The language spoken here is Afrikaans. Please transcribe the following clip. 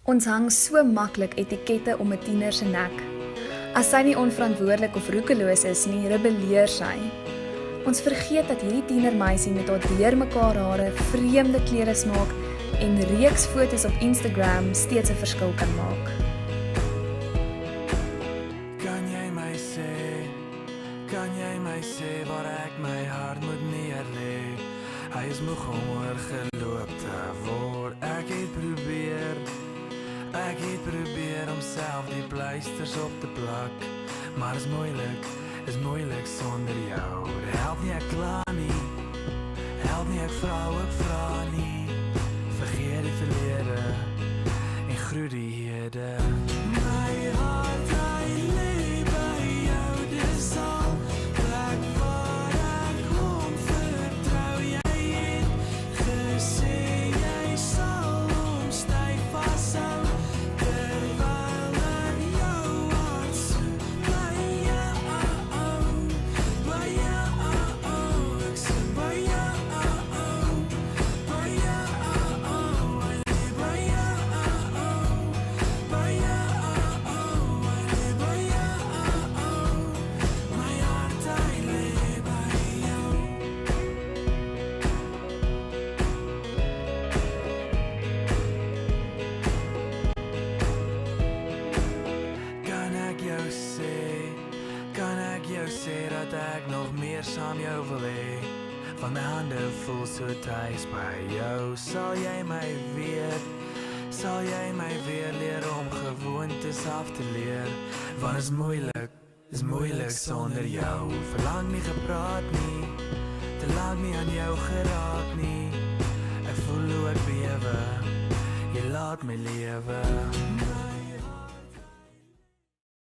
Ons hang so maklik etikette om 'n tiener se nek. As sy nie onverantwoordelik of roekeloos is nie, rebelleer sy. Ons vergeet dat hierdie tienermeisie met haar deurmekaar hare, vreemde klere smaak en reeks foto's op Instagram steeds 'n verskil kan maak. Kan jy my sê waar ek my hart moet neerlê? Hy is moeg om oorgeloop te word. Ek het probeer om self die pleisters op te plak, maar is moeilik sonder jou. Help nie, ek kla nie, help nie, ek vra nie. Vergeet die verlede en groet die hede. My hart, hy lê by jou, dis al plek waar ek hom vertrou. Jy het gesê jy sal hom styf vashou, terwyl ek jou hart soek. By jou, ek soek by jou, by jou, kan ek jou sê dat ek nog meer saam jou wil hê? Van my hande voel so tuis by jou. Sal jy my weer leer om gewoontes af te leer? Want is moeilik sonder jou. Verlang nie gepraat nie, te lank nie aan jou geraak nie. Ek voel hoe ek bewe, jy laat my lewe.